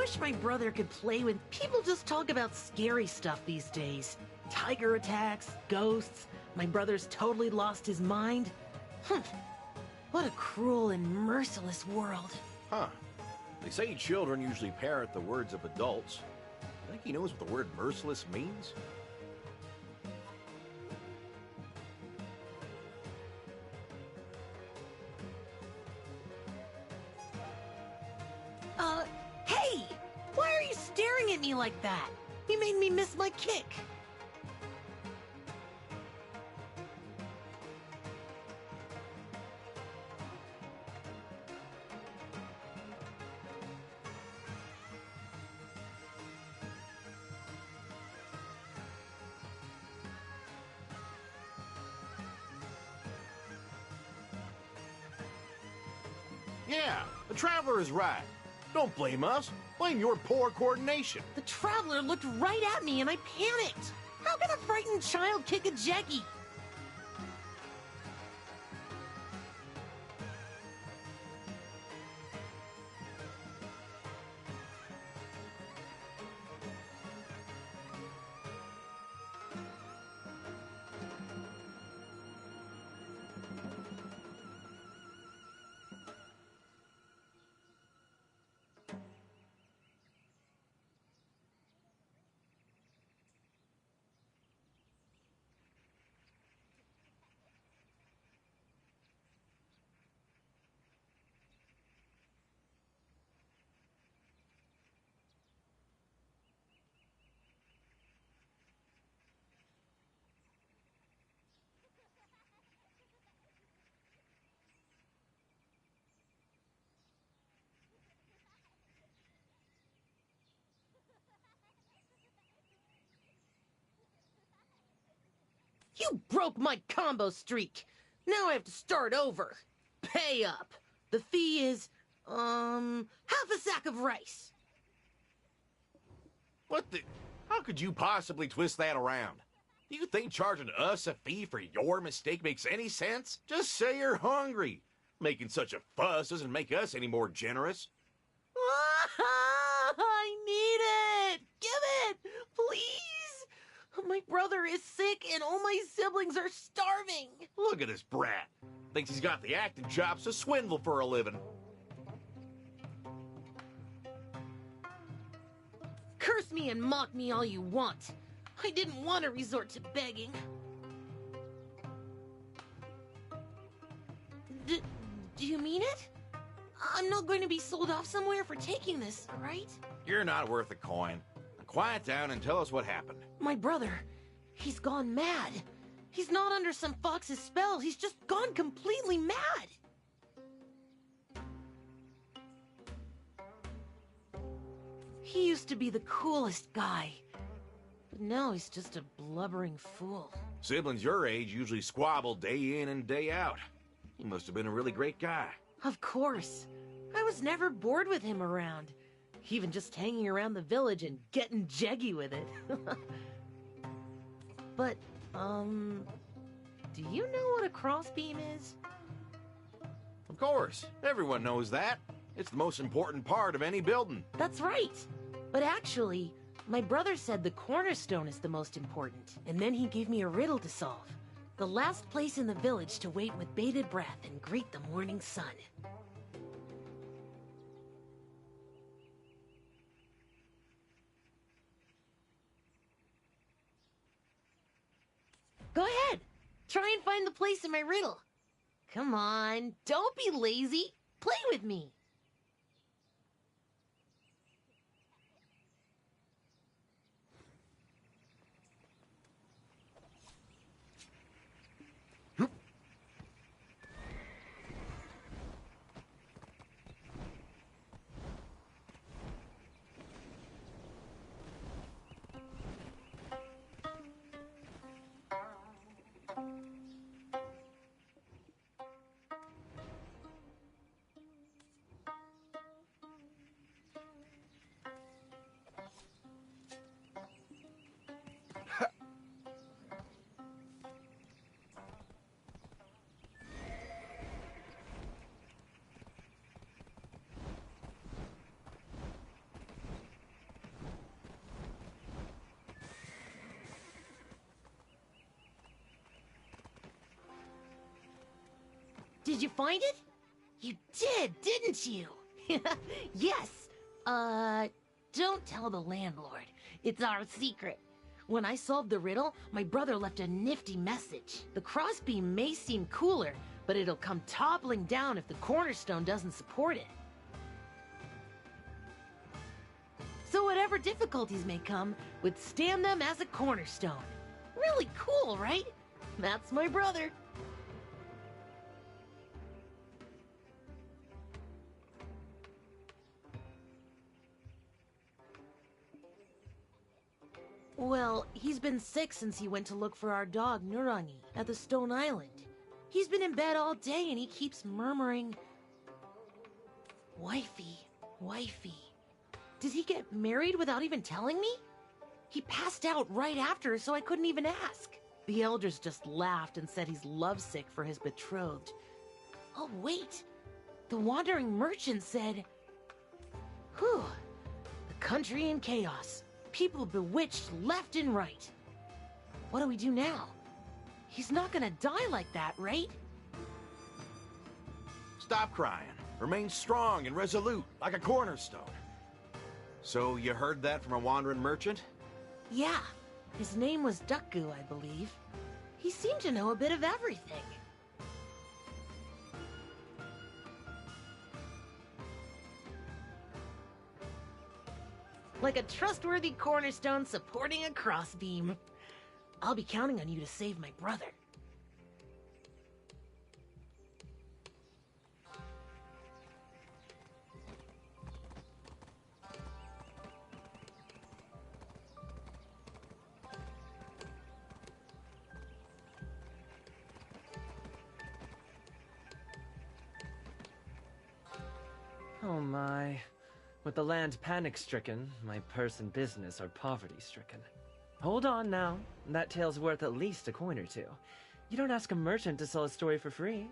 wish my brother could play with... People just talk about scary stuff these days. Tiger attacks, ghosts, my brother's totally lost his mind. What a cruel and merciless world. Huh. They say children usually parrot the words of adults. Think he knows what the word merciless means? Hey! Why are you staring at me like that? You made me miss my kick. Yeah, the Traveler is right. Don't blame us. Blame your poor coordination. The Traveler looked right at me and I panicked. How can a frightened child kick a Jeggy? You broke my combo streak. Now I have to start over. Pay up. The fee is, half a sack of rice. What the... How could you possibly twist that around? Do you think charging us a fee for your mistake makes any sense? Just say you're hungry. Making such a fuss doesn't make us any more generous. I need it! Give it! Please! My brother is sick and all my siblings are starving. Look at this brat. Thinks he's got the acting chops to swindle for a living. Curse me and mock me all you want. I didn't want to resort to begging. Do you mean it? I'm not going to be sold off somewhere for taking this, right? You're not worth a coin. Now quiet down and tell us what happened. My brother, he's gone mad. He's not under some fox's spell. He's just gone completely mad. He used to be the coolest guy. But now he's just a blubbering fool. Siblings your age usually squabble day in and day out. He must have been a really great guy. Of course. I was never bored with him around. Even just hanging around the village and getting jeggy with it. But, do you know what a crossbeam is? Of course. Everyone knows that. It's the most important part of any building. That's right. But actually, my brother said the cornerstone is the most important. And then he gave me a riddle to solve. The last place in the village to wait with bated breath and greet the morning sun. Go ahead. Try and find the place in my riddle. Come on, don't be lazy. Play with me. Did you find it? You did, didn't you? Yes. Don't tell the landlord. It's our secret. When I solved the riddle, my brother left a nifty message. The crossbeam may seem cooler, but it'll come toppling down if the cornerstone doesn't support it. So whatever difficulties may come, withstand them as a cornerstone. Really cool, right? That's my brother. Well, he's been sick since he went to look for our dog, Nurangi, at the Stone Island. He's been in bed all day and he keeps murmuring, "Wifey, wifey." Did he get married without even telling me? He passed out right after, so I couldn't even ask. The elders just laughed and said he's lovesick for his betrothed. Oh, wait. The wandering merchant said, "Whew, the country in chaos. People bewitched left and right. What do we do now? He's not gonna die like that, right?" Stop crying. Remain strong and resolute, like a cornerstone. So you heard that from a wandering merchant? Yeah. His name was Duckgu, I believe. He seemed to know a bit of everything. Like a trustworthy cornerstone supporting a crossbeam. I'll be counting on you to save my brother. Oh my. With the land panic-stricken, my purse and business are poverty-stricken. Hold on now. That tale's worth at least a coin or two. You don't ask a merchant to sell a story for free.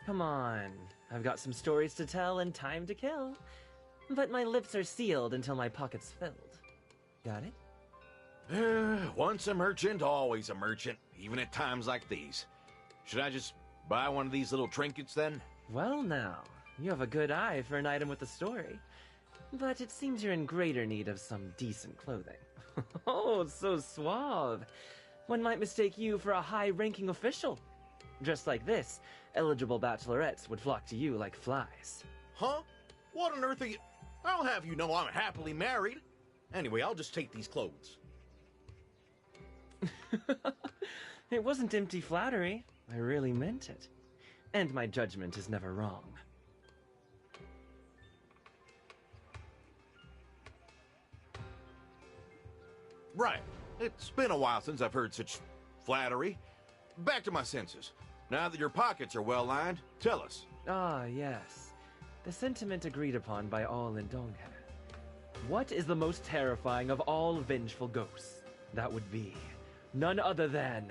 Come on. I've got some stories to tell and time to kill. But my lips are sealed until my pocket's filled. Got it? Once a merchant, always a merchant, even at times like these. Should I just buy one of these little trinkets then? Well now, you have a good eye for an item with a story. But it seems you're in greater need of some decent clothing. Oh, so suave. One might mistake you for a high-ranking official. Dressed like this, eligible bachelorettes would flock to you like flies. Huh? What on earth are you... I'll have you know I'm happily married. Anyway, I'll just take these clothes. It wasn't empty flattery. I really meant it. And my judgment is never wrong. Right. It's been a while since I've heard such flattery. Back to my senses. Now that your pockets are well lined, tell us. Ah, yes. The sentiment agreed upon by all in Donghe. What is the most terrifying of all vengeful ghosts? That would be none other than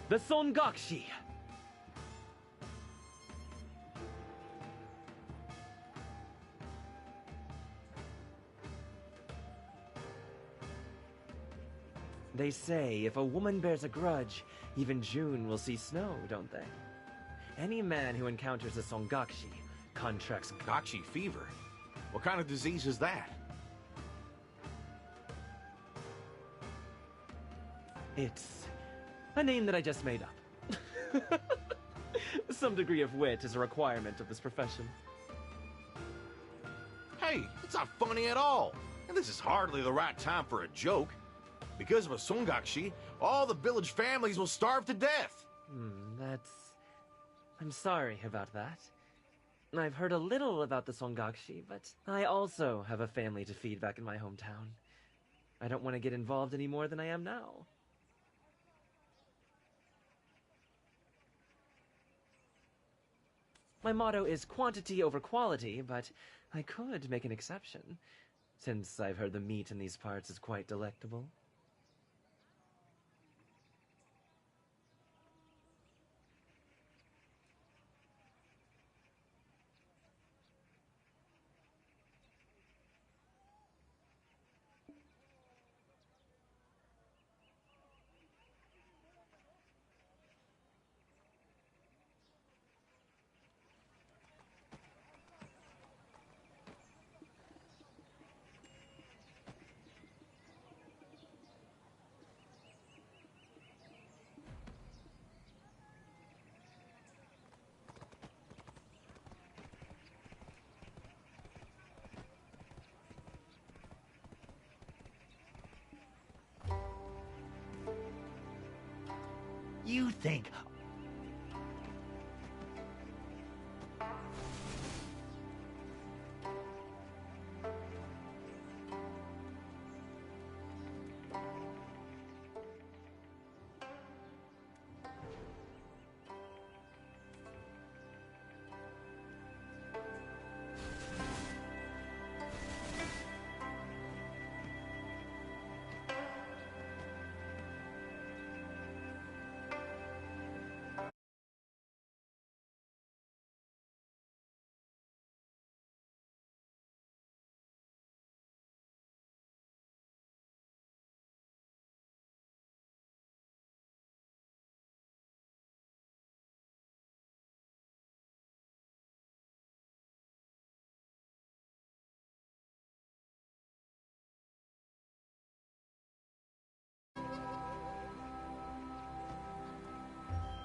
the Songakshi. They say if a woman bears a grudge, even June will see snow, don't they? Any man who encounters a Songakshi contracts Songakshi fever? What kind of disease is that? It's a name that I just made up. Some degree of wit is a requirement of this profession. Hey, it's not funny at all. And this is hardly the right time for a joke. Because of a Songakshi, all the village families will starve to death. I'm sorry about that. I've heard a little about the Songakshi, but I also have a family to feed back in my hometown. I don't want to get involved any more than I am now. My motto is quantity over quality, but I could make an exception, since I've heard the meat in these parts is quite delectable. you think?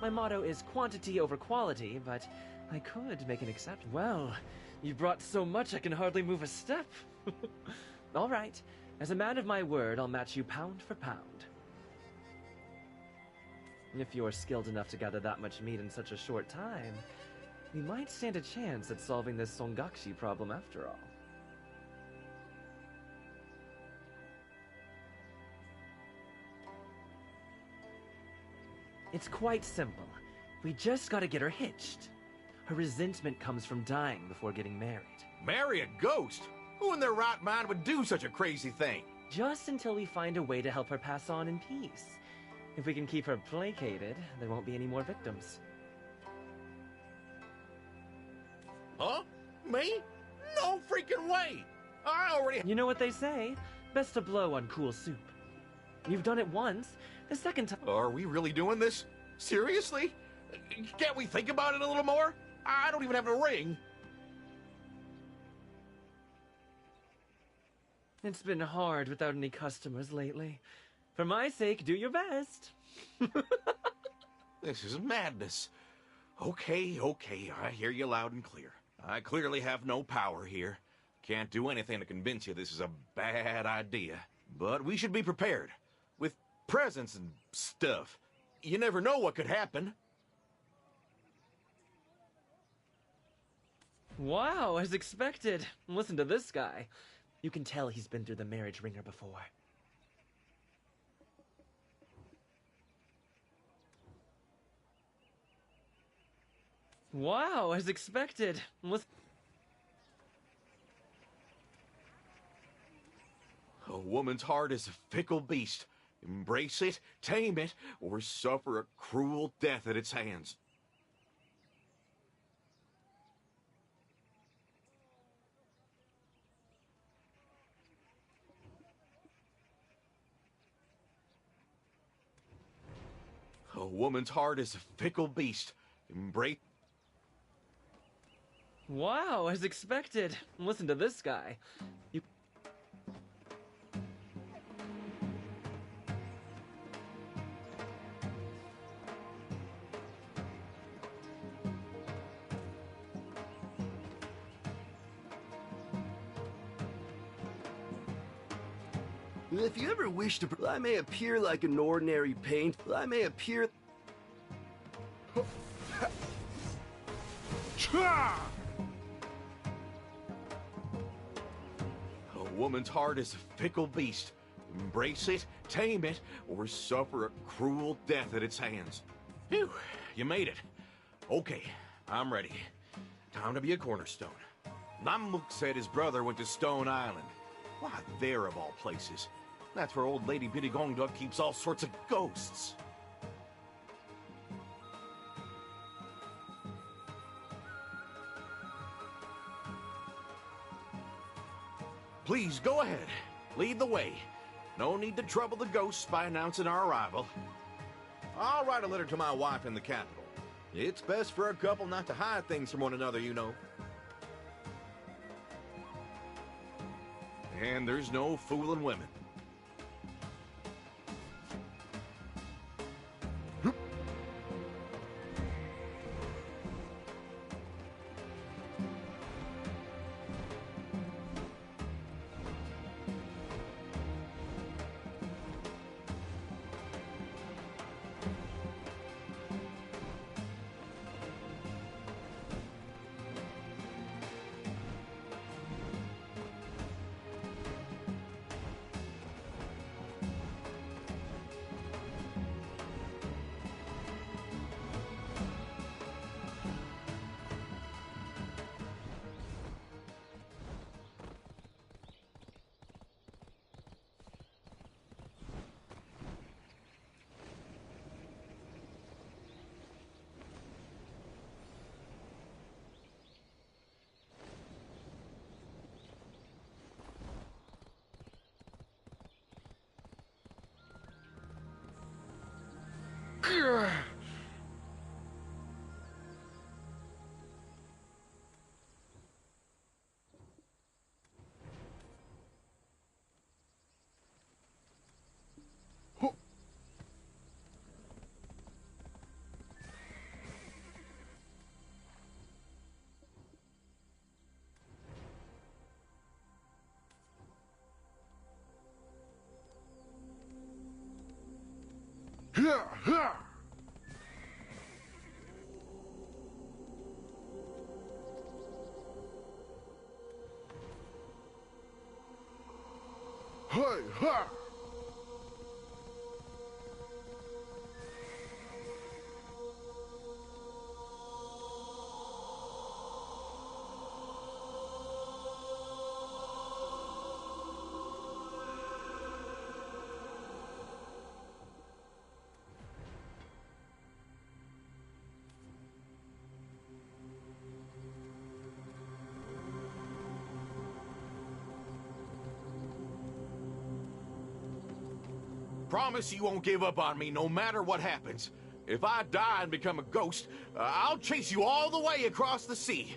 My motto is quantity over quality, but I could make an exception. Well, you brought so much I can hardly move a step. All right. As a man of my word, I'll match you pound for pound. If you're skilled enough to gather that much meat in such a short time, we might stand a chance at solving this Songakshi problem after all. It's quite simple. We just gotta get her hitched. Her resentment comes from dying before getting married. Marry a ghost? Who in their right mind would do such a crazy thing? Just until we find a way to help her pass on in peace. If we can keep her placated, there won't be any more victims. Huh? Me? No freaking way! I already... You know what they say? Best to blow on cool soup. You've done it once. The second time... Are we really doing this? Seriously? Can't we think about it a little more? I don't even have a ring. It's been hard without any customers lately. For my sake, do your best. This is madness. Okay, I hear you loud and clear. I clearly have no power here. Can't do anything to convince you this is a bad idea. But we should be prepared. With presents and stuff. You never know what could happen. Wow, as expected. Listen to this guy. You can tell he's been through the marriage ringer before. Wow, as expected. Listen. A woman's heart is a fickle beast. Embrace it, tame it, or suffer a cruel death at its hands. A woman's heart is a fickle beast. Embrace... Wow, as expected. Listen to this guy. You... If you ever wish to, I may appear like an ordinary paint. I may appear... A woman's heart is a fickle beast. Embrace it, tame it, or suffer a cruel death at its hands. Phew, you made it. Okay, I'm ready. Time to be a cornerstone. Loml said his brother went to Stone Island. Why, there of all places. That's where old Lady Biddy Gongduk keeps all sorts of ghosts. Please, go ahead. Lead the way. No need to trouble the ghosts by announcing our arrival. I'll write a letter to my wife in the capital. It's best for a couple not to hide things from one another, you know. And there's no fooling women. Hey, ha! Promise you won't give up on me no matter what happens. If I die and become a ghost, I'll chase you all the way across the sea.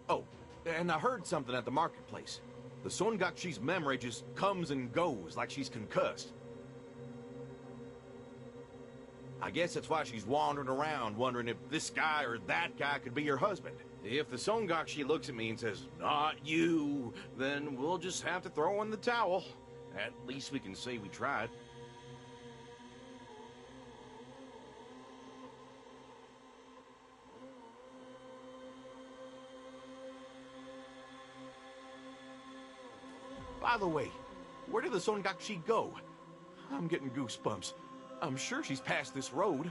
Oh, and I heard something at the marketplace. The Songakshi's memory just comes and goes like she's concussed. I guess that's why she's wandering around, wondering if this guy or that guy could be her husband. If the Songakshi looks at me and says, "Not you," then we'll just have to throw in the towel. At least we can say we tried. By the way, where did the Songakshi go? I'm getting goosebumps. I'm sure she's past this road.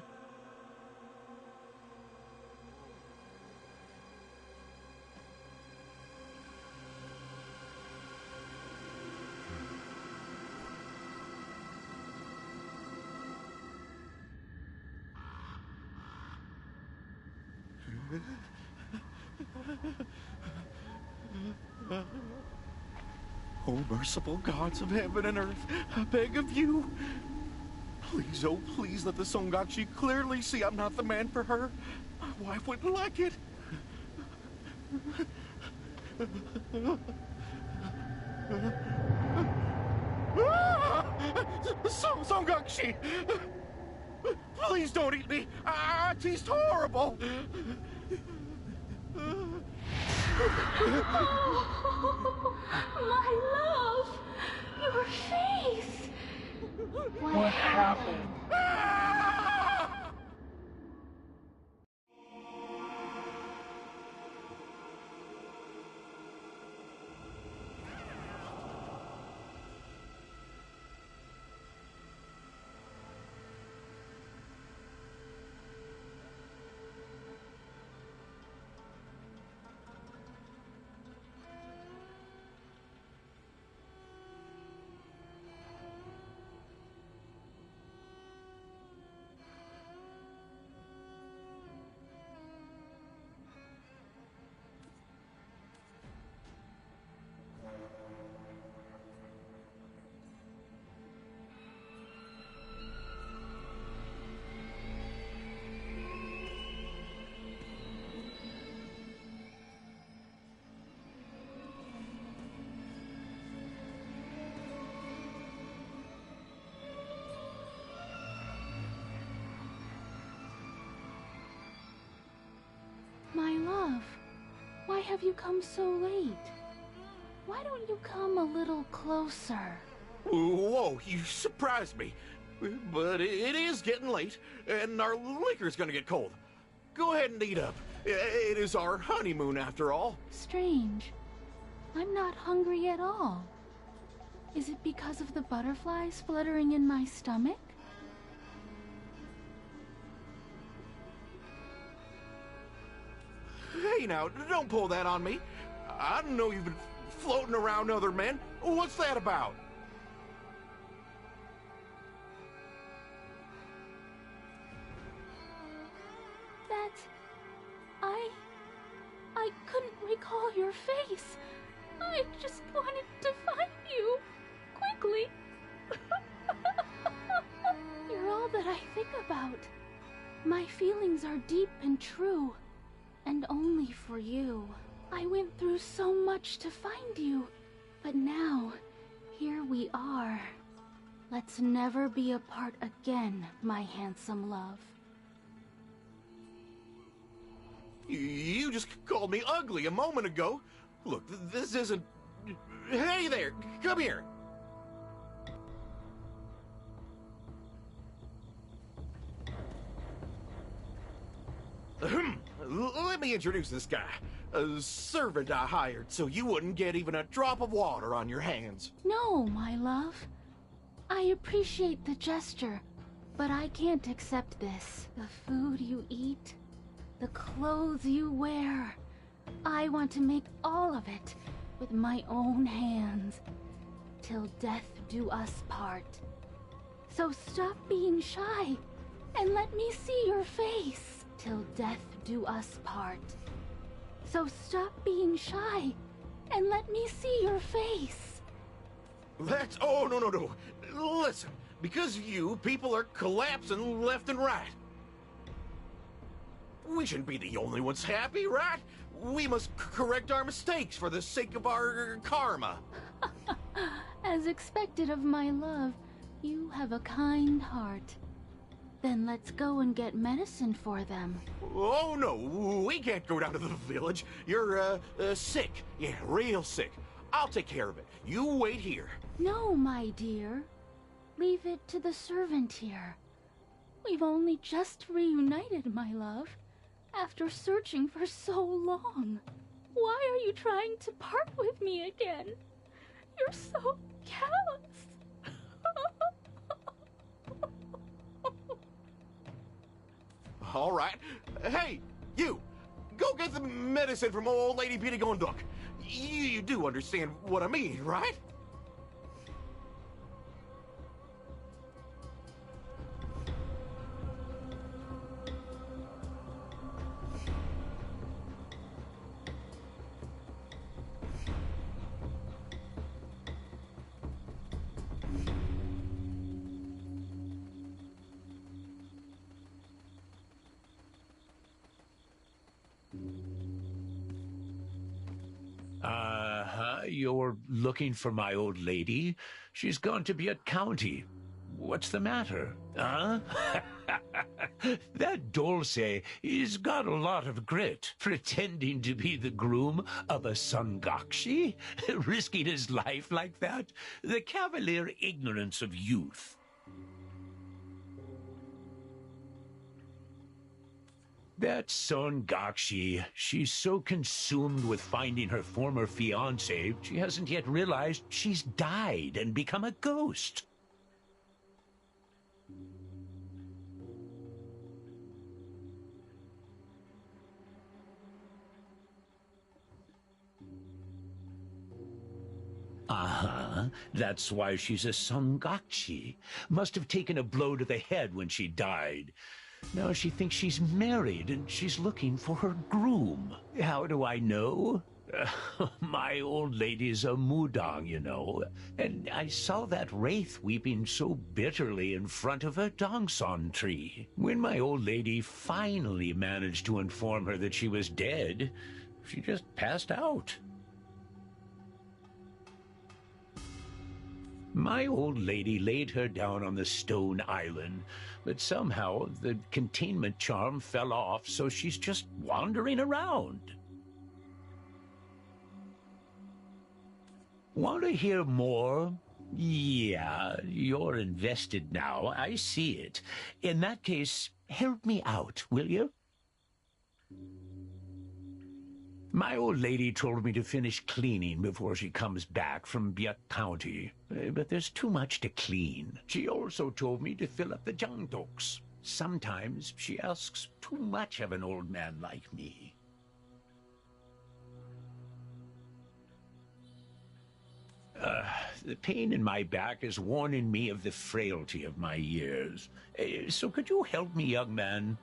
Oh, merciful gods of heaven and earth, I beg of you. Please, oh, please let the Songakshi clearly see I'm not the man for her. My wife wouldn't like it. Songakshi! Please don't eat me. It tastes horrible. Oh, my love! Your face! What happened? My love, why have you come so late? Why don't you come a little closer? Whoa, you surprised me. But it is getting late, and our liquor's gonna get cold. Go ahead and eat up. It is our honeymoon, after all. Strange. I'm not hungry at all. Is it because of the butterflies fluttering in my stomach? Hey now, don't pull that on me. I don't know you've been floating around other men. What's that about? That... I couldn't recall your face. I just wanted to find you. Quickly. You're all that I think about. My feelings are deep and true. And only for you. I went through so much to find you. But now, here we are. Let's never be apart again, my handsome love. You just called me ugly a moment ago. Look, this isn't... Hey there, come here. Let me introduce this guy. A servant I hired so you wouldn't get even a drop of water on your hands. No, my love. I appreciate the gesture, but I can't accept this. The food you eat, the clothes you wear. I want to make all of it with my own hands, till death do us part. So stop being shy and let me see your face, till death do us part. So stop being shy and let me see your face. That's... Oh, no. Listen, because of you, people are collapsing left and right. We shouldn't be the only ones happy, right? We must correct our mistakes for the sake of our karma. As expected of my love, you have a kind heart. Then let's go and get medicine for them. Oh, no, we can't go down to the village. You're, sick. Yeah, real sick. I'll take care of it. You wait here. No, my dear. Leave it to the servant here. We've only just reunited, my love, after searching for so long. Why are you trying to part with me again? You're so callous. All right. Hey, you! Go get the medicine from old Lady Petey Gondok. You do understand what I mean, right? You're looking for my old lady? She's gone to be at county. What's the matter, huh? That Dulce has got a lot of grit, pretending to be the groom of a Songakshi, risking his life like that. The cavalier ignorance of youth. That Songakshi, she's so consumed with finding her former fiancé, she hasn't yet realized she's died and become a ghost. That's why she's a Songakshi. Must have taken a blow to the head when she died. Now she thinks she's married and she's looking for her groom. How do I know? My old lady's a mudang, you know, and I saw that wraith weeping so bitterly in front of a dongson tree. When my old lady finally managed to inform her that she was dead, she just passed out. My old lady laid her down on the stone island, but somehow the containment charm fell off, so she's just wandering around. Want to hear more? Yeah, you're invested now. I see it. In that case, help me out, will you? My old lady told me to finish cleaning before she comes back from Biak County, but there's too much to clean. She also told me to fill up the jangdoks. Sometimes she asks too much of an old man like me. The pain in my back is warning me of the frailty of my years. So could you help me, young man?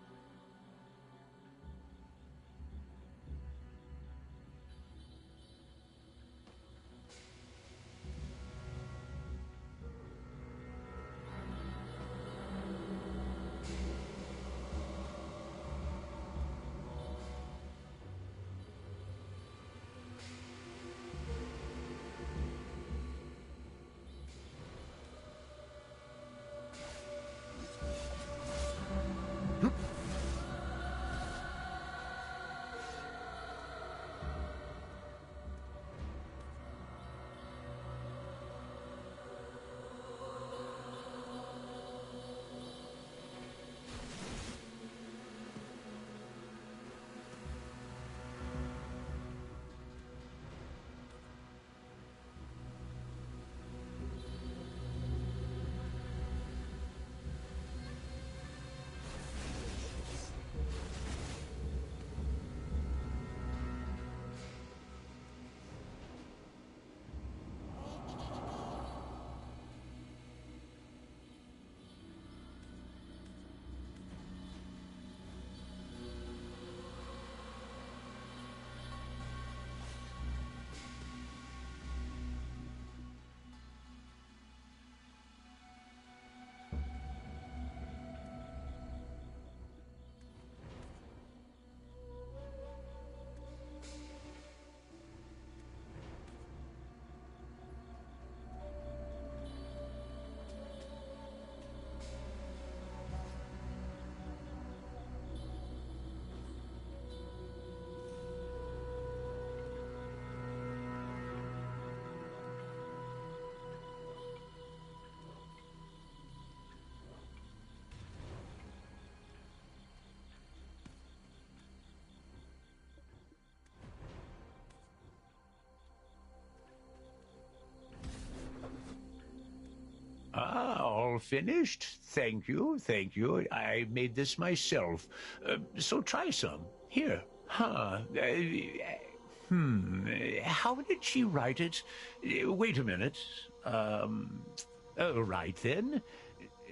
all finished? Thank you, thank you. I made this myself. So try some. Here. Huh. How did she write it? Wait a minute. All right then.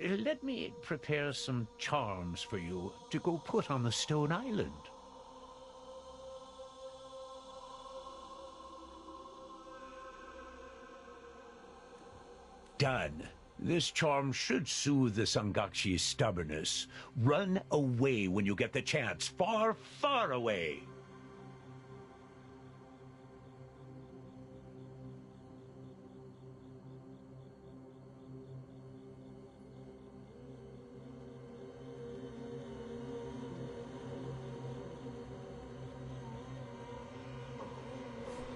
Let me prepare some charms for you to go put on the stone island. Done. This charm should soothe the Songakshi's stubbornness. Run away when you get the chance. Far, far away.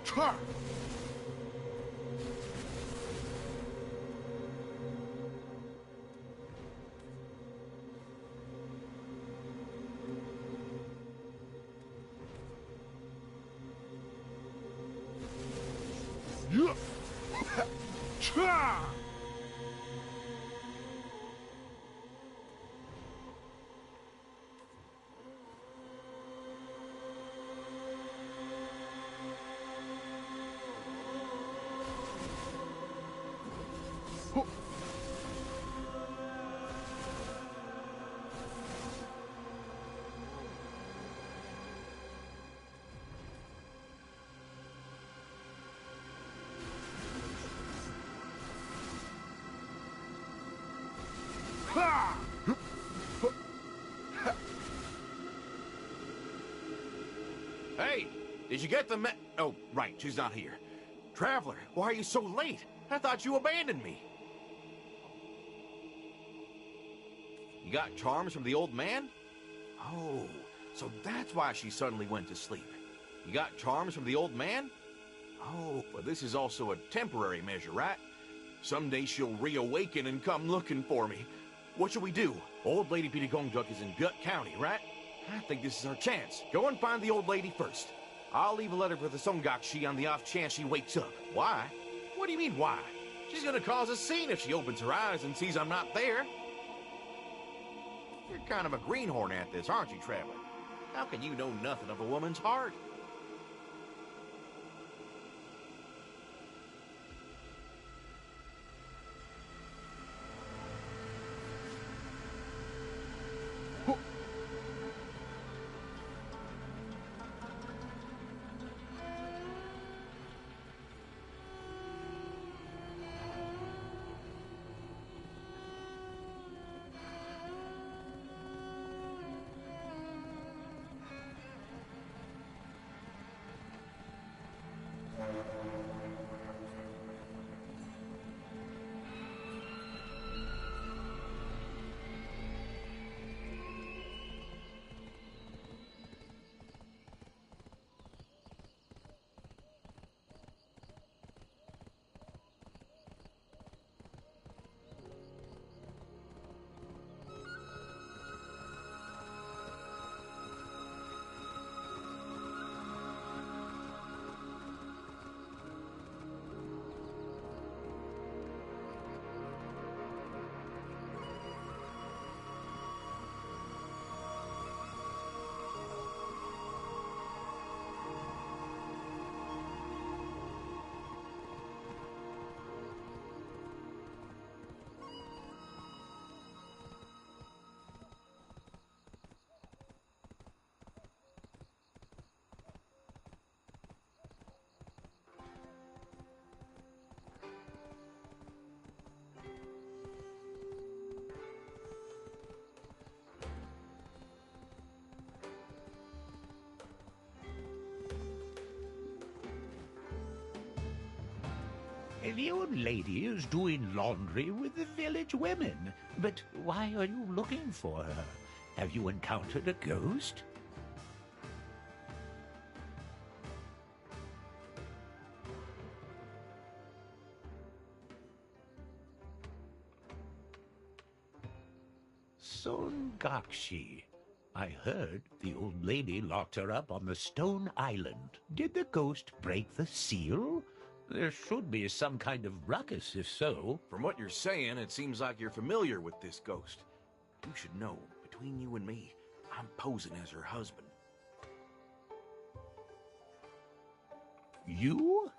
Char! Hey, did you get the Oh, right, she's not here. Traveler, why are you so late? I thought you abandoned me. You got charms from the old man? Oh, so that's why she suddenly went to sleep. You got charms from the old man? Oh, but this is also a temporary measure, right? Someday she'll reawaken and come looking for me. What should we do? Old Lady Pittagongjok is in Gut County, right? I think this is our chance. Go and find the old lady first. I'll leave a letter for the Songakshi on the off chance she wakes up. Why? What do you mean, why? She's gonna cause a scene if she opens her eyes and sees I'm not there. You're kind of a greenhorn at this, aren't you, Traveler? How can you know nothing of a woman's heart? The old lady is doing laundry with the village women. But why are you looking for her? Have you encountered a ghost? Songakshi. I heard the old lady locked her up on the stone island. Did the ghost break the seal? There should be some kind of ruckus, if so. From what you're saying, it seems like you're familiar with this ghost. You should know, between you and me, I'm posing as her husband. You?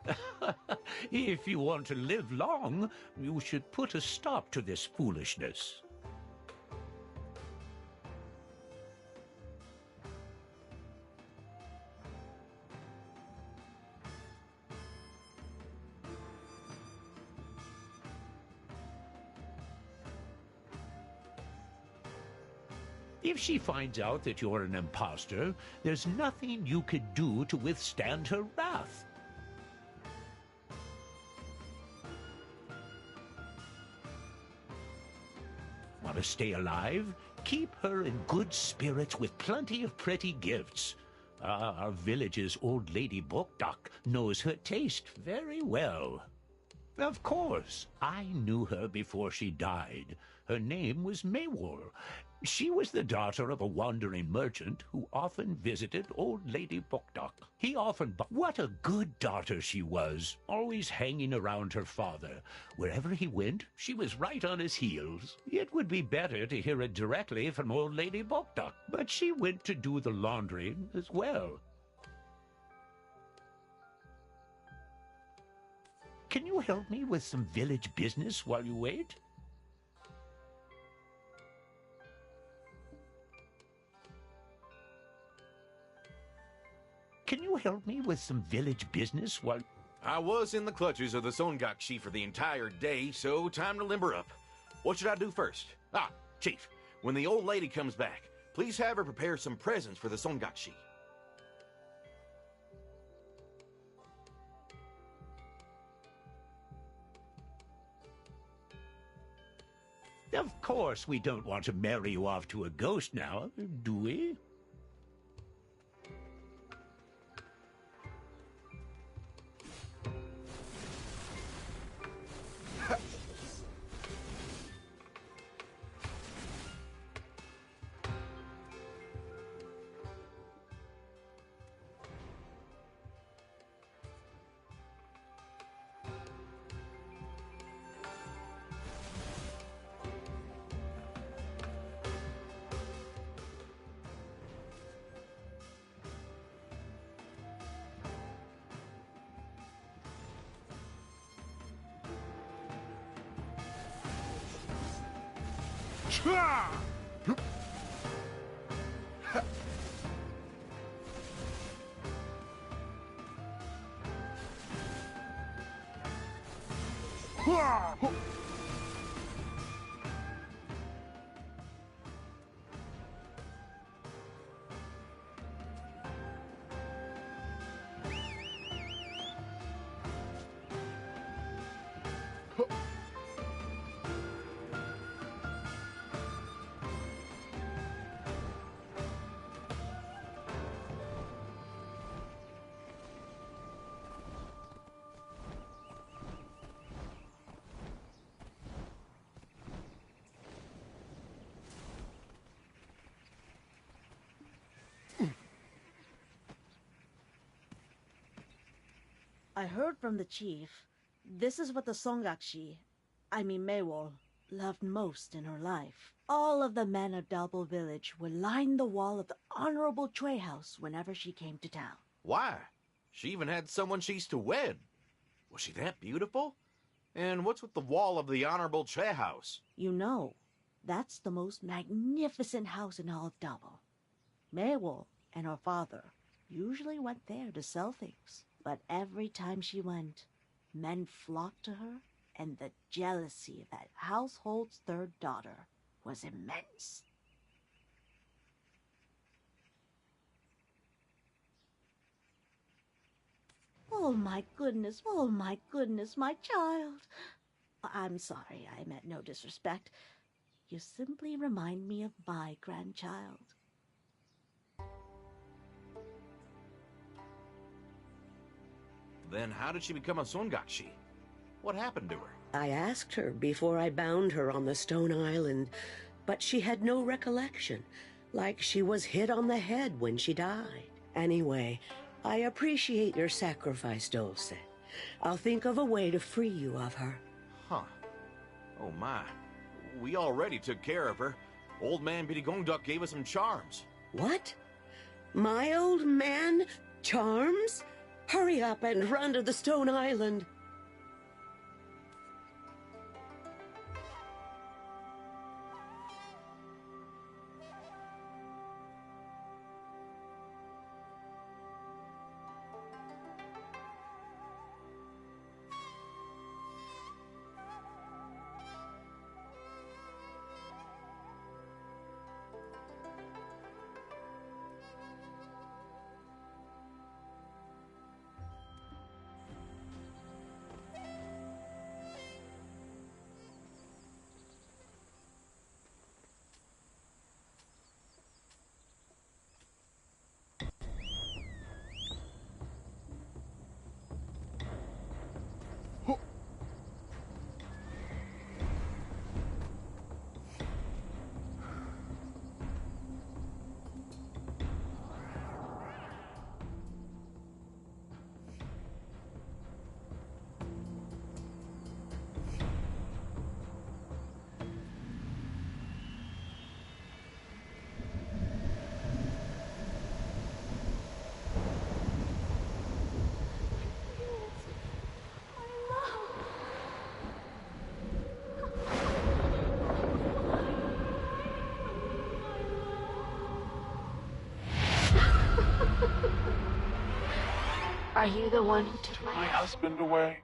If you want to live long, you should put a stop to this foolishness. If she finds out that you're an imposter, there's nothing you could do to withstand her wrath. Want to stay alive? Keep her in good spirits with plenty of pretty gifts. Our village's old lady Bokdak knows her taste very well. Of course, I knew her before she died. Her name was Maywol. She was the daughter of a wandering merchant who often visited old Lady Bokdak. He often... What a good daughter she was, always hanging around her father. Wherever he went, she was right on his heels. It would be better to hear it directly from old Lady Bokdak, but she went to do the laundry as well. Can you help me with some village business while you wait? Can you help me with some village business while... I was in the clutches of the Songakshi for the entire day, so time to limber up. What should I do first? Chief, when the old lady comes back, please have her prepare some presents for the Songakshi. Of course we don't want to marry you off to a ghost now, do we? I heard from the chief. This is what the Songakshi, Maywol, loved most in her life. All of the men of Double Village would line the wall of the Honorable Chue house whenever she came to town. Why? She even had someone she's to wed. Was she that beautiful? And what's with the wall of the Honorable Chue house? You know, that's the most magnificent house in all of Double. Maywol and her father usually went there to sell things. But every time she went, men flocked to her, and the jealousy of that household's third daughter was immense. Oh my goodness, my child. I'm sorry, I meant no disrespect. You simply remind me of my grandchild. Then how did she become a Songakshi? What happened to her? I asked her before I bound her on the stone island, but she had no recollection, like she was hit on the head when she died. Anyway, I appreciate your sacrifice, Dulce. I'll think of a way to free you of her. Huh. Oh my. We already took care of her. Old man Biddy Gongduck gave us some charms. What? My old man? Charms? Hurry up and run to the Stone Island. Are you the one who took My husband away.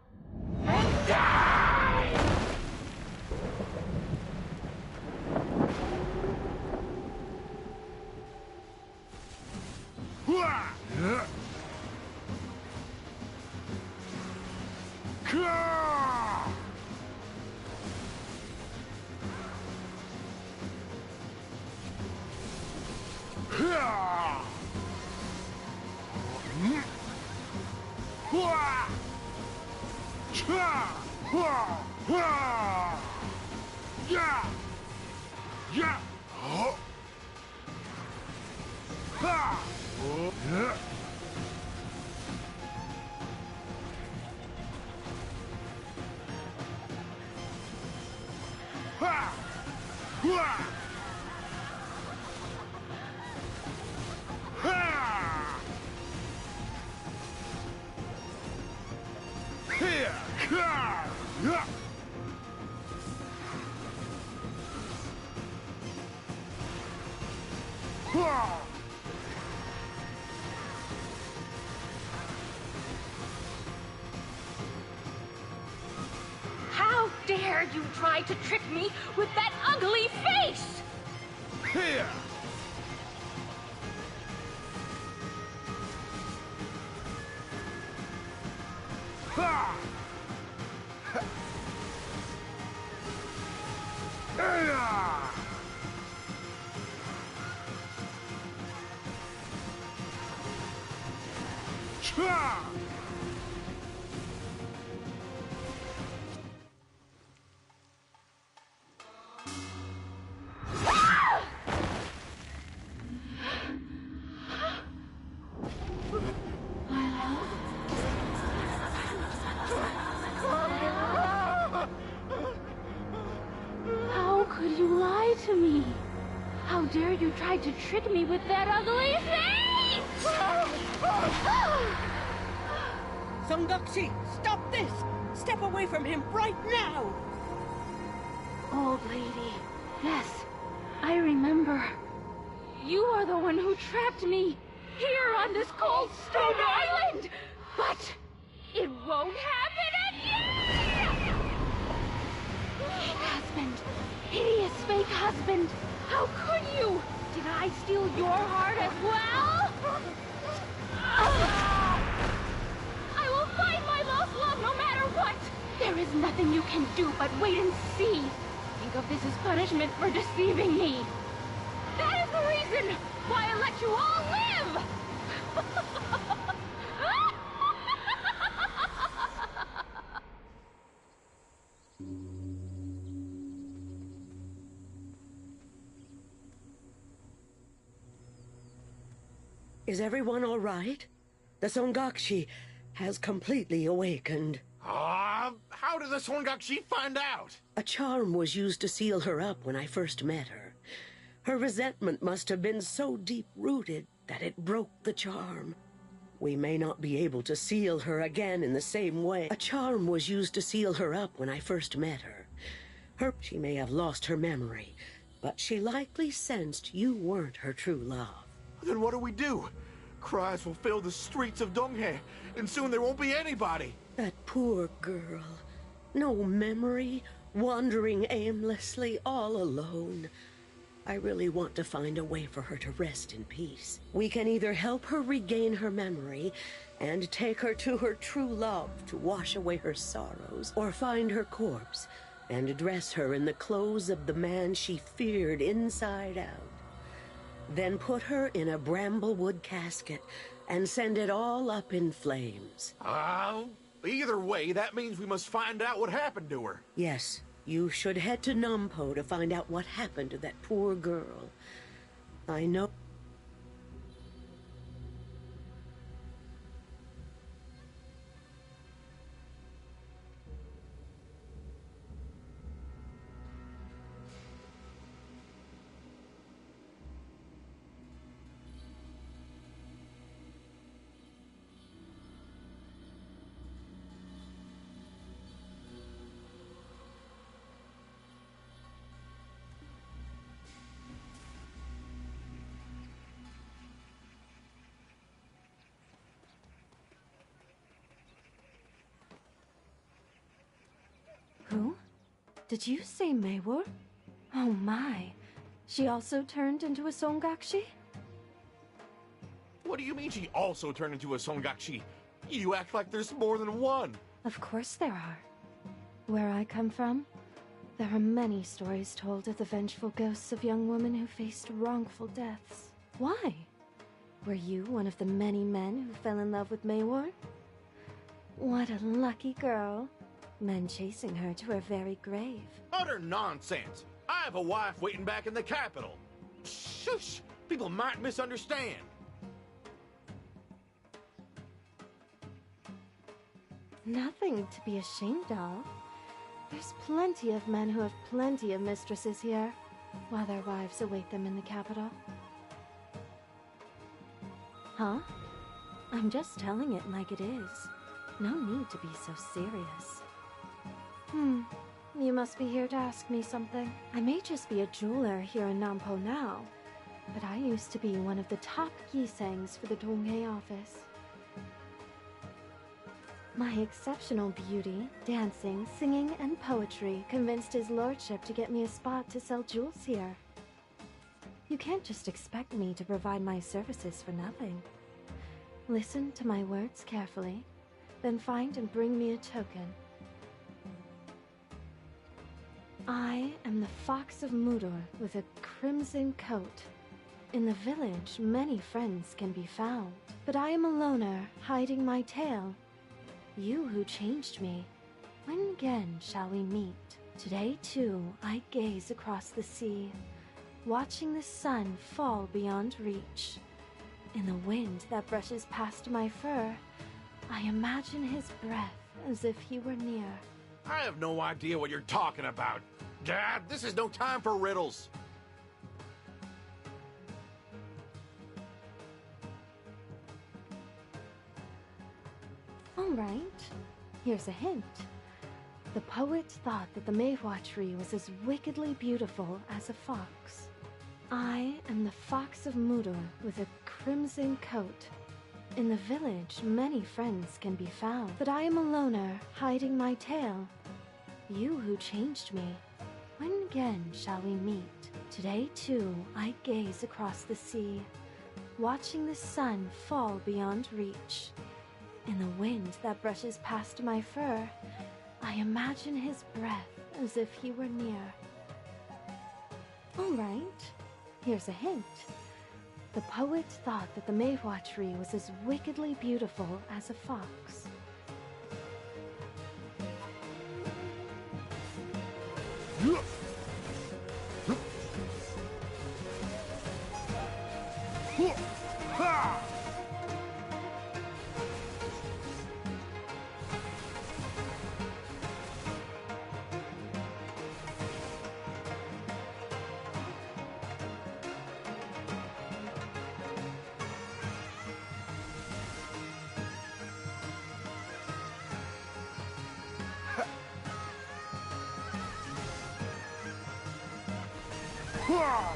How dare you try to trick me with that ugly face? Here! Ha! Hiya! Cha! How could you lie to me? How dare you try to trick me with that ugly face? Songakshi, stop this! Step away from him right now! Old lady, yes, I remember. You are the one who trapped me here on this cold stone island. But it won't happen again! Fake husband, hideous fake husband. How could you? Did I steal your heart as well? I will find my lost love no matter what. There is nothing you can do but wait and see. Think of this as punishment for deceiving me. That is the reason why I let you all live! Is everyone all right? The Songakshi, has completely awakened. How did the Songakshi find out? A charm was used to seal her up when I first met her. Her resentment must have been so deep-rooted that it broke the charm. We may not be able to seal her again in the same way. A charm was used to seal her up when I first met her. She may have lost her memory, but she likely sensed you weren't her true love. Then what do we do? Cries will fill the streets of Donghae, and soon there won't be anybody. That poor girl. No memory, wandering aimlessly, all alone. I really want to find a way for her to rest in peace. We can either help her regain her memory and take her to her true love to wash away her sorrows, or find her corpse and dress her in the clothes of the man she feared inside out. Then put her in a bramblewood casket and send it all up in flames. Either way, that means we must find out what happened to her. Yes, you should head to Nampo to find out what happened to that poor girl. I know... Who? Did you say Maewar? Oh my. She also turned into a Songakshi? What do you mean she also turned into a Songakshi? You act like there's more than one. Of course there are. Where I come from, there are many stories told of the vengeful ghosts of young women who faced wrongful deaths. Why? Were you one of the many men who fell in love with Maewar? What a lucky girl. Men chasing her to her very grave. Utter nonsense. I have a wife waiting back in the capital. Shush! People might misunderstand. Nothing to be ashamed of. There's plenty of men who have plenty of mistresses here, while their wives await them in the capital. Huh? I'm just telling it like it is. No need to be so serious. You must be here to ask me something. I may just be a jeweler here in Nampo now, but I used to be one of the top gisangs for the Donghae office. My exceptional beauty, dancing, singing, and poetry convinced his lordship to get me a spot to sell jewels here. You can't just expect me to provide my services for nothing. Listen to my words carefully, then find and bring me a token. I am the Fox of Mudor with a crimson coat. In the village, many friends can be found, but I am a loner, hiding my tail. You who changed me, when again shall we meet? Today, too, I gaze across the sea, watching the sun fall beyond reach. In the wind that brushes past my fur, I imagine his breath as if he were near. I have no idea what you're talking about. Dad, this is no time for riddles. All right, here's a hint. The poet thought that the Maehwa tree was as wickedly beautiful as a fox. I am the Fox of Mudor with a crimson coat. In the village, many friends can be found, but I am a loner, hiding my tail. You who changed me, when again shall we meet? Today, too, I gaze across the sea, watching the sun fall beyond reach. In the wind that brushes past my fur, I imagine his breath as if he were near. All right, here's a hint. The poet thought that the Maehwa tree was as wickedly beautiful as a fox. Ha!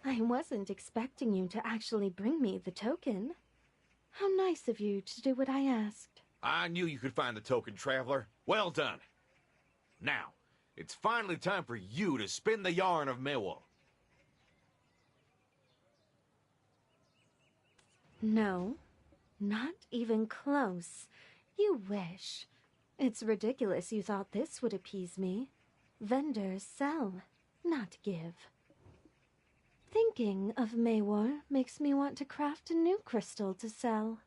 I wasn't expecting you to actually bring me the token. How nice of you to do what I asked. I knew you could find the token, Traveler. Well done. Now, it's finally time for you to spin the yarn of Mewol. No, not even close. You wish. It's ridiculous you thought this would appease me. Vendors sell, not give. Thinking of Maywar makes me want to craft a new crystal to sell.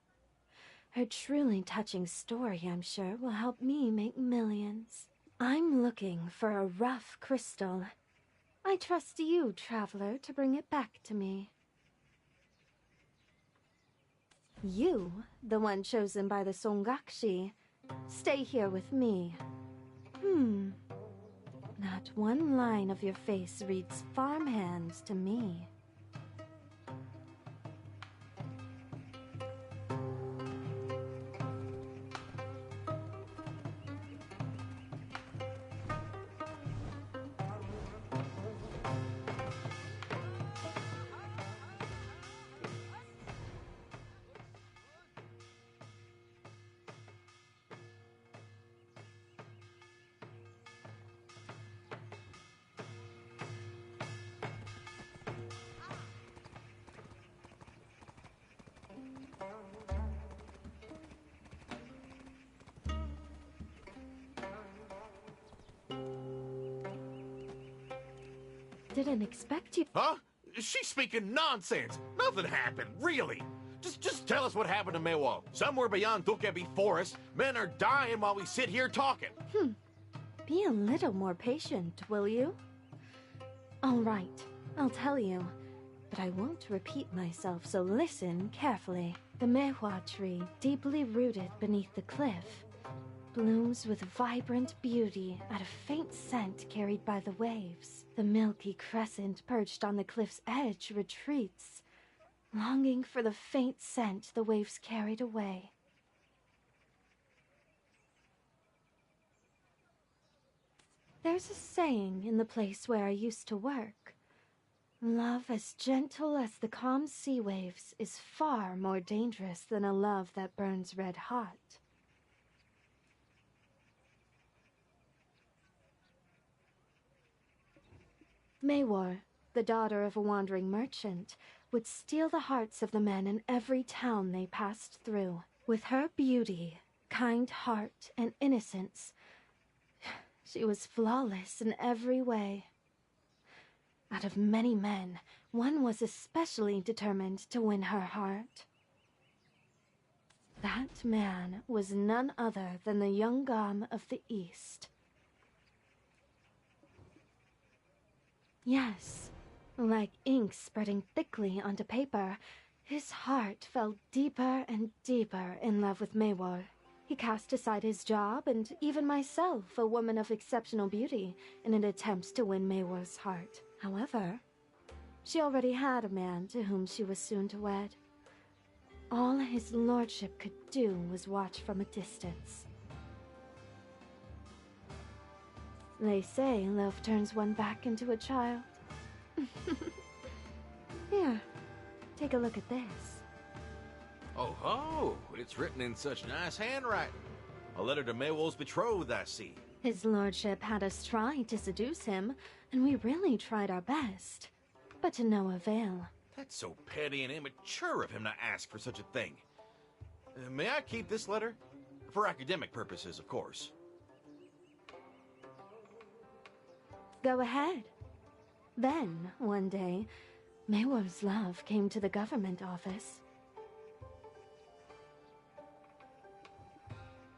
Her truly touching story, I'm sure, will help me make millions. I'm looking for a rough crystal. I trust you, Traveler, to bring it back to me. You, the one chosen by the Songakshi, stay here with me. Not one line of your face reads farmhands to me. Didn't expect you. Huh? She's speaking nonsense. Nothing happened, really. Just tell us what happened to Mewol. Somewhere beyond Dukebi Forest, men are dying while we sit here talking. Be a little more patient, will you? All right, I'll tell you. But I won't repeat myself, so listen carefully. The mehua tree, deeply rooted beneath the cliff, blooms with vibrant beauty at a faint scent carried by the waves. The milky crescent perched on the cliff's edge retreats, longing for the faint scent the waves carried away. There's a saying in the place where I used to work. Love as gentle as the calm sea waves is far more dangerous than a love that burns red hot. Maywar, the daughter of a wandering merchant, would steal the hearts of the men in every town they passed through. With her beauty, kind heart, and innocence, she was flawless in every way. Out of many men, one was especially determined to win her heart. That man was none other than the young Gam of the East. Yes, like ink spreading thickly onto paper, his heart fell deeper and deeper in love with Maywar. He cast aside his job and even myself, a woman of exceptional beauty, in an attempt to win Maywar's heart. However, she already had a man to whom she was soon to wed. All his lordship could do was watch from a distance. They say love turns one back into a child. Here, take a look at this. Oh ho! It's written in such nice handwriting. A letter to Maywol's betrothed, I see. His lordship had us try to seduce him, and we really tried our best, but to no avail. That's so petty and immature of him to ask for such a thing. May I keep this letter? For academic purposes, of course. Go ahead. Then, one day, Maywol's love came to the government office.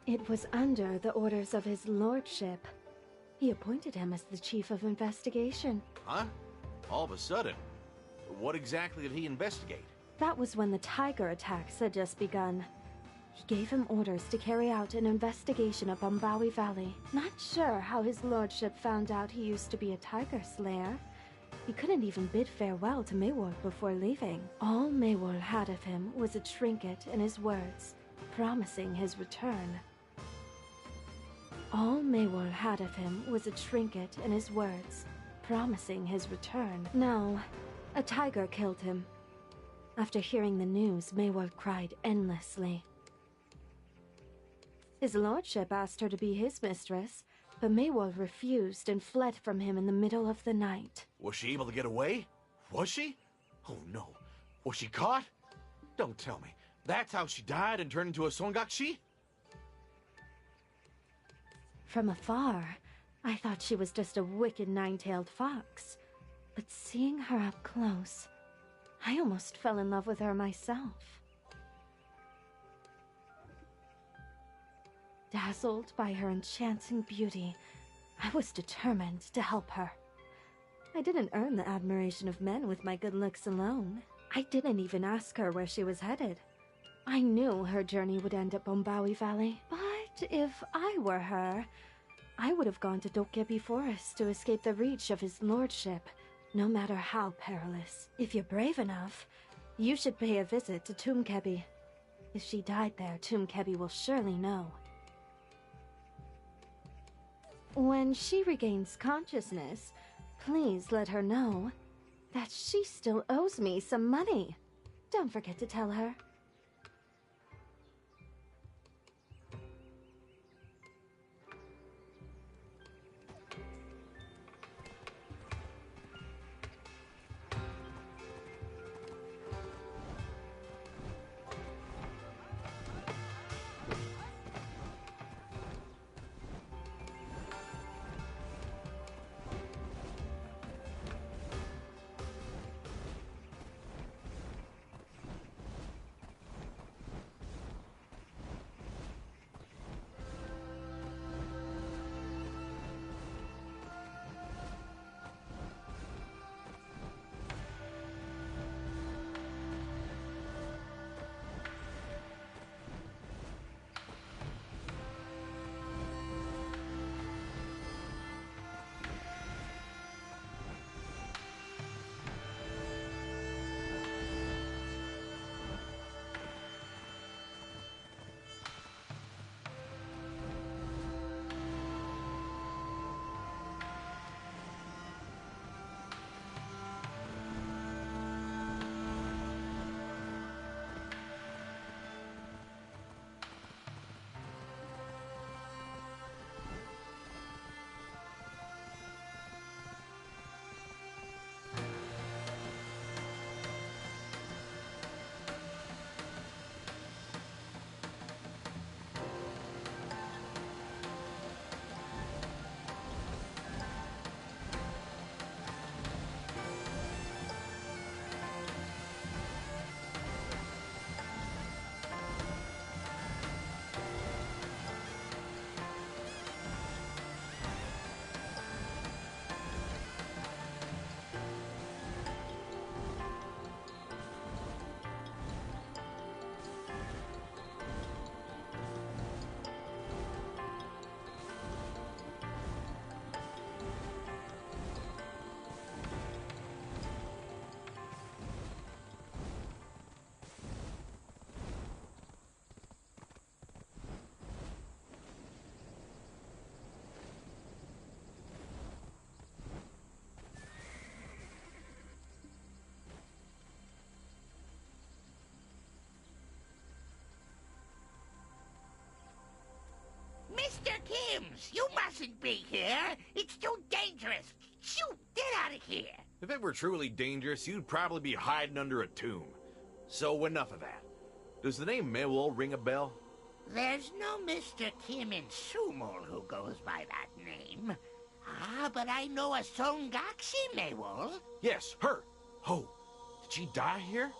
It was under the orders of his lordship. He appointed him as the chief of investigation. Huh? All of a sudden? What exactly did he investigate? That was when the tiger attacks had just begun. He gave him orders to carry out an investigation of Bombawi Valley. Not sure how his lordship found out he used to be a tiger slayer. He couldn't even bid farewell to Maywol before leaving. All Maywol had of him was a trinket and his words, promising his return. All Maywol had of him was a trinket and his words, promising his return. No, a tiger killed him. After hearing the news, Maywol cried endlessly. His lordship asked her to be his mistress, but Maywol refused and fled from him in the middle of the night. Was she able to get away? Was she? Oh no. Was she caught? Don't tell me. That's how she died and turned into a Songakshi? From afar, I thought she was just a wicked nine-tailed fox. But seeing her up close, I almost fell in love with her myself. Dazzled by her enchanting beauty, I was determined to help her. I didn't earn the admiration of men with my good looks alone. I didn't even ask her where she was headed. I knew her journey would end at Bombawi Valley, but if I were her, I would have gone to Dokebi Forest to escape the reach of his lordship, no matter how perilous. If you're brave enough, you should pay a visit to Tumkebi. If she died there, Tumkebi will surely know. When she regains consciousness, please let her know that she still owes me some money. Don't forget to tell her. Mr. Kims, you mustn't be here. It's too dangerous. Shoot, get out of here. If it were truly dangerous, you'd probably be hiding under a tomb. So enough of that. Does the name Maywol ring a bell? There's no Mr. Kim in Sumul who goes by that name. Ah, but I know a Songakshi, Maywol. Yes, her. Oh, did she die here?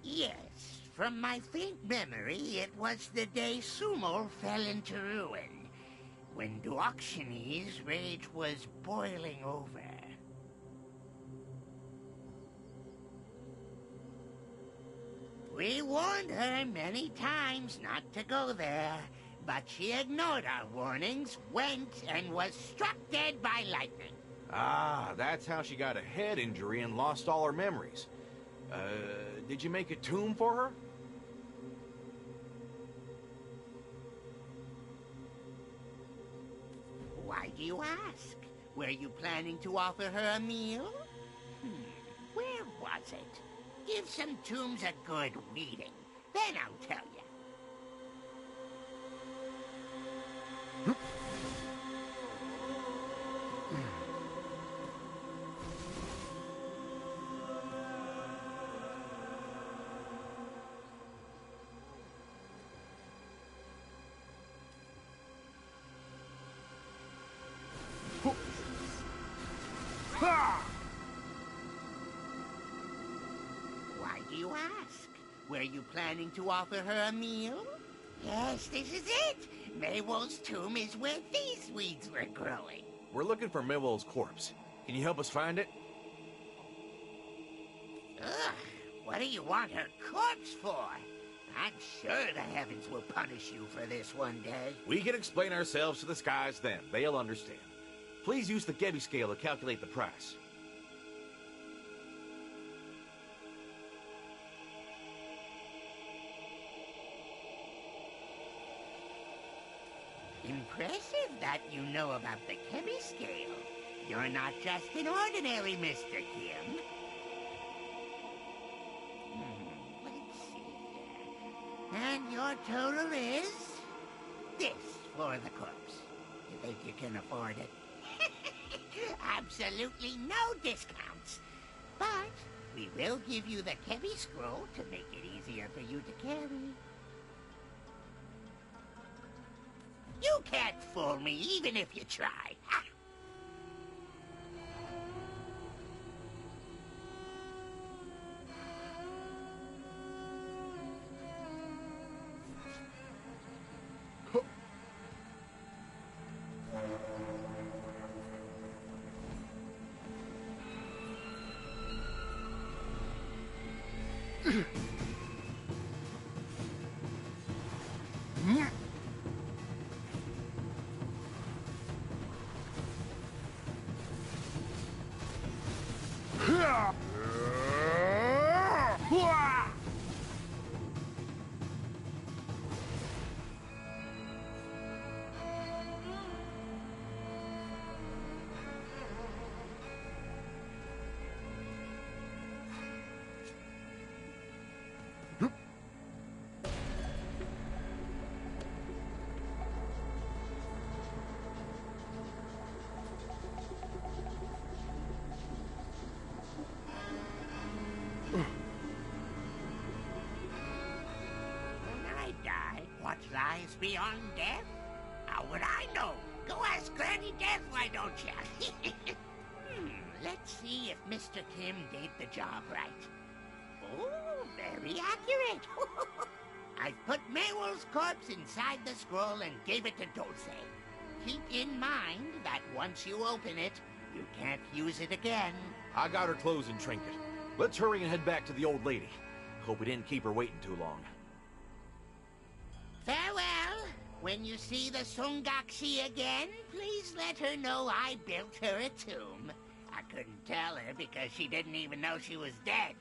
Yes, from my faint memory, it was the day Sumo fell into ruin, when Duoxani's rage was boiling over. We warned her many times not to go there, but she ignored our warnings, went, and was struck dead by lightning. Ah, that's how she got a head injury and lost all her memories. Did you make a tomb for her? Why do you ask? Were you planning to offer her a meal? Where was it? Give some tombs a good reading, then I'll tell you. Why do you ask? Were you planning to offer her a meal? Yes, this is it. Maywol's tomb is where these weeds were growing. We're looking for Millwell's corpse. Can you help us find it? Ugh, what do you want her corpse for? I'm sure the heavens will punish you for this one day. We can explain ourselves to the skies then. They'll understand. Please use the Gebi scale to calculate the price. Impressive that you know about the Gebi scale. You're not just an ordinary Mr. Kim. Let's see. And your total is this for the corpse. You think you can afford it? Absolutely no discounts. But we will give you the Gebi scroll to make it easier for you to carry. You can't fool me, even if you try. Ha! What lies beyond death? How would I know? Go ask Granny Death, why don't you? Let's see if Mr. Kim did the job right. Oh, very accurate. I put Maywol's corpse inside the scroll and gave it to Dulce. Keep in mind that once you open it, you can't use it again. I got her closing trinket. Let's hurry and head back to the old lady. Hope we didn't keep her waiting too long. Farewell. When you see the Songakshi again, please let her know I built her a tomb. I couldn't tell her because she didn't even know she was dead.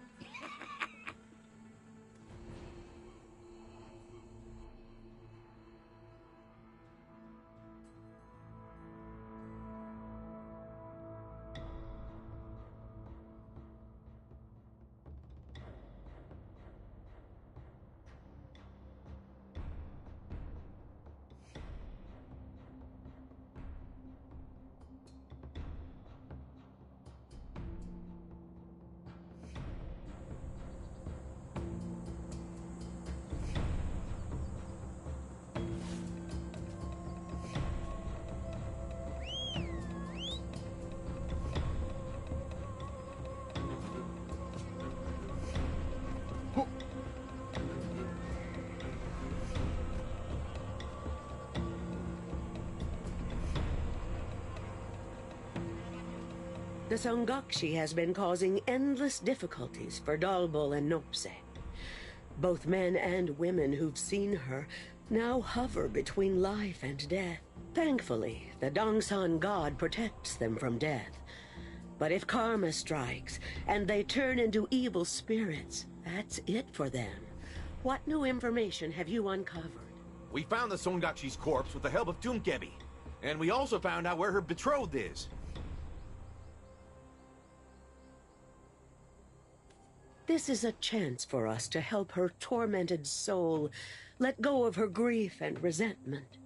The Songakshi has been causing endless difficulties for Dalbol and Nopse. Both men and women who've seen her now hover between life and death. Thankfully, the Dongsan god protects them from death. But if karma strikes, and they turn into evil spirits, that's it for them. What new information have you uncovered? We found the Songakshi's corpse with the help of Doomkebi. And we also found out where her betrothed is. This is a chance for us to help her tormented soul let go of her grief and resentment.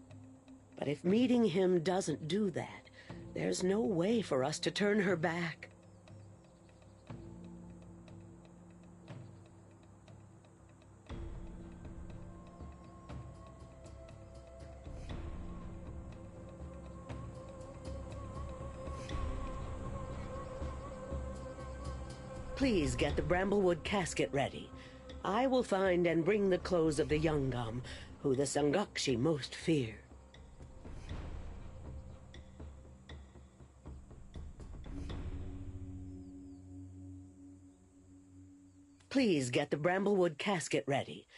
But if meeting him doesn't do that, there's no way for us to turn her back. Please get the Bramblewood casket ready. I will find and bring the clothes of the Youngam, who the Songakshi most fear. Please get the Bramblewood casket ready.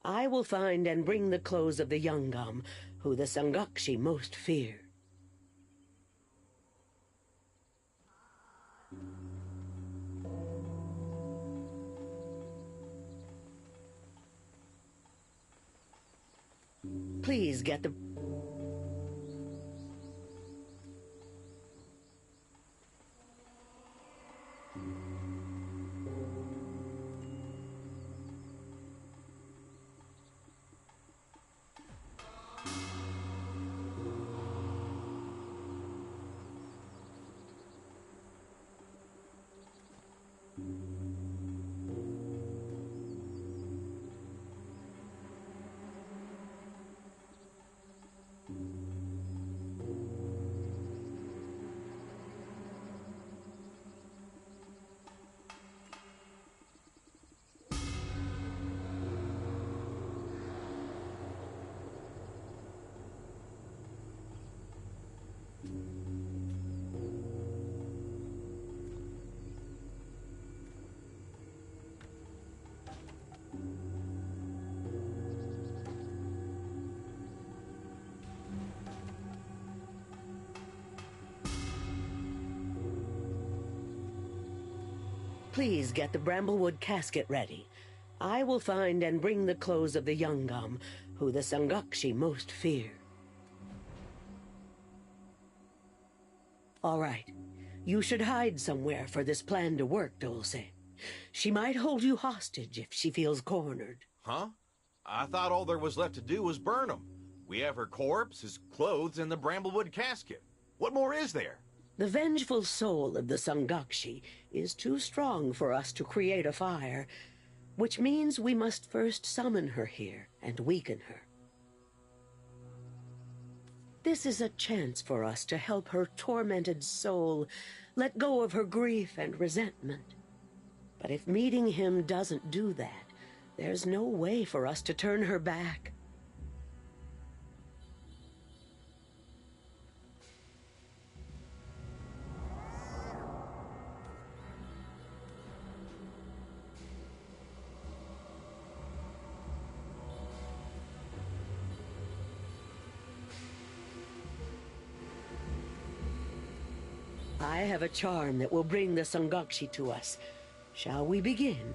I will find and bring the clothes of the Youngam, who the Songakshi most fear. Please get the... Please get the Bramblewood casket ready. I will find and bring the clothes of the Youngam, who the Songakshi most fear. All right. You should hide somewhere for this plan to work, Dulce. She might hold you hostage if she feels cornered. Huh? I thought all there was left to do was burn him. We have her corpse, his clothes, and the Bramblewood casket. What more is there? The vengeful soul of the Songakshi is too strong for us to create a fire, which means we must first summon her here and weaken her. This is a chance for us to help her tormented soul let go of her grief and resentment. But if meeting him doesn't do that, there's no way for us to turn her back. I have a charm that will bring the Songakshi to us. Shall we begin?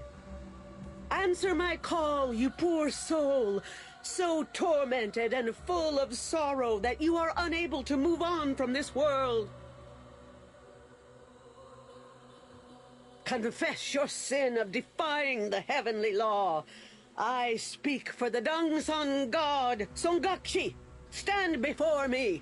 Answer my call, you poor soul, so tormented and full of sorrow that you are unable to move on from this world. Confess your sin of defying the heavenly law. I speak for the Dongsan god, Songakshi. Stand before me.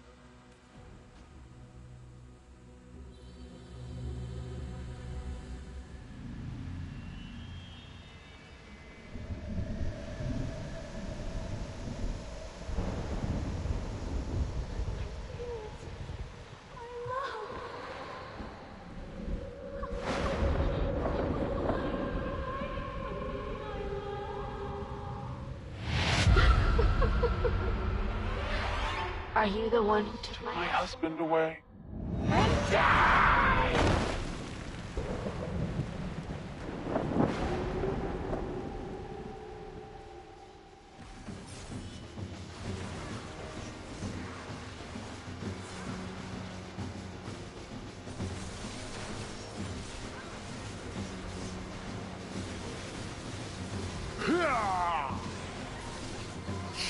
Are you the one who took my husband away?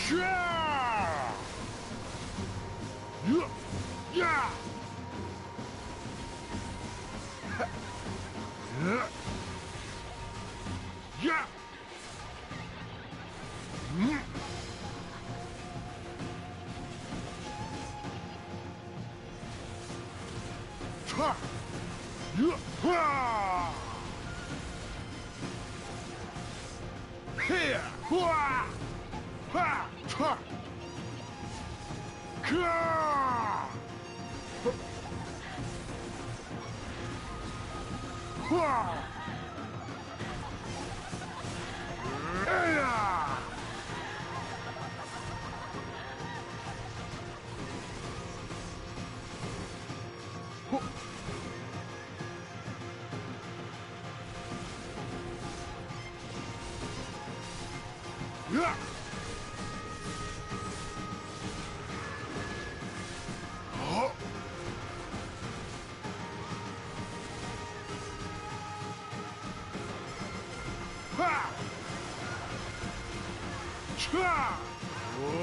Yeah! Yeah! Yeah! Yeah! Yeah! Mm. Ha! Yeah! Ha! Here! Ha! Ha! Ha! Ka! Ha! Yeah! Yeah! Oh! Ha! Cha! Oh!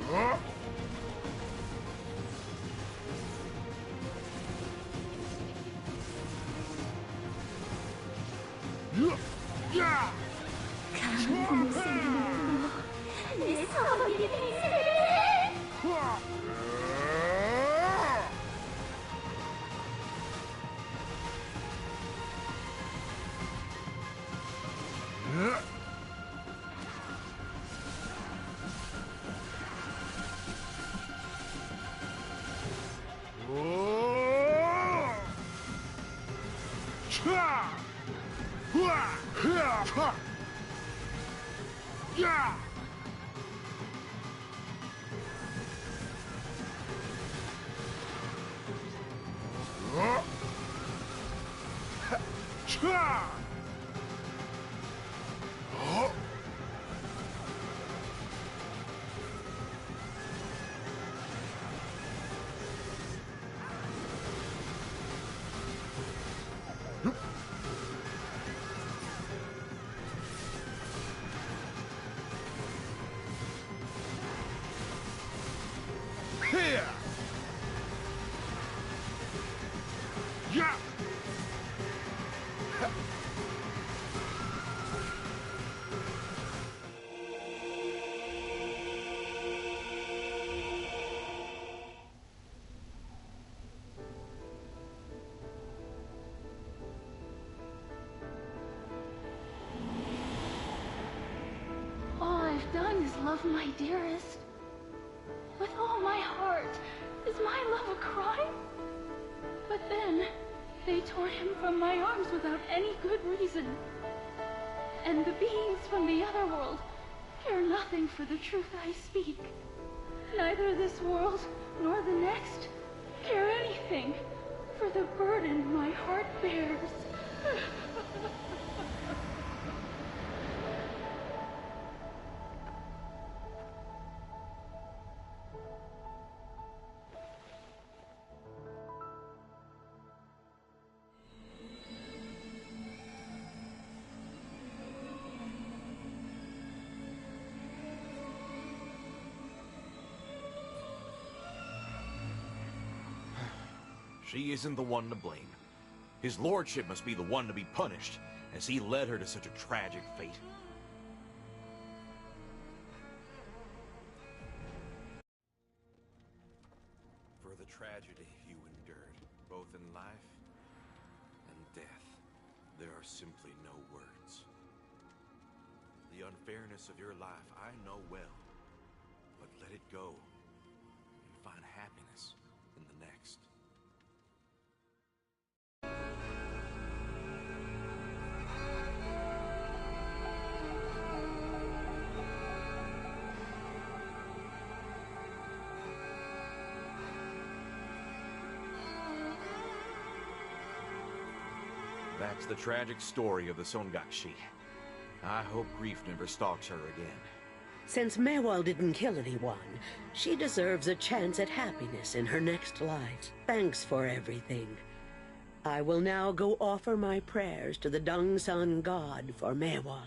Oh! Yeah! Yeah! Ha! Yeah! Oh! Cha! Hua! Hia! Ha! Yeah! Oh! Ha! Cha! Oh! Here! Yeah! Ha! All I've done is love my dearest. With all my heart. Is my love a crime? But then, they tore him from my arms without any good reason. And the beings from the other world care nothing for the truth I speak. Neither this world nor the next care anything for the burden my heart bears. She isn't the one to blame. His lordship must be the one to be punished, as he led her to such a tragic fate. For the tragedy you endured, both in life and death, there are simply no words. The unfairness of your life I know well, but let it go and find happiness in the next. That's the tragic story of the Songakshi. I hope grief never stalks her again. Since Mewal didn't kill anyone, she deserves a chance at happiness in her next life. Thanks for everything. I will now go offer my prayers to the Dung Sun God for Mewol.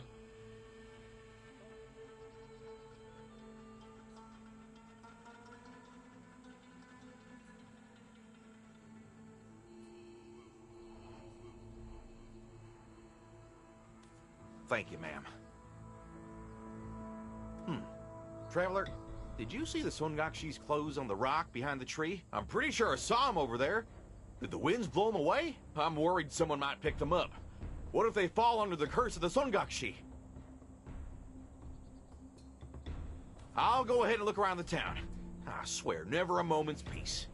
Thank you, ma'am. Traveler, did you see the Songakshi's clothes on the rock behind the tree? I'm pretty sure I saw them over there. Did the winds blow them away? I'm worried someone might pick them up. What if they fall under the curse of the Songakshi? I'll go ahead and look around the town. I swear, never a moment's peace.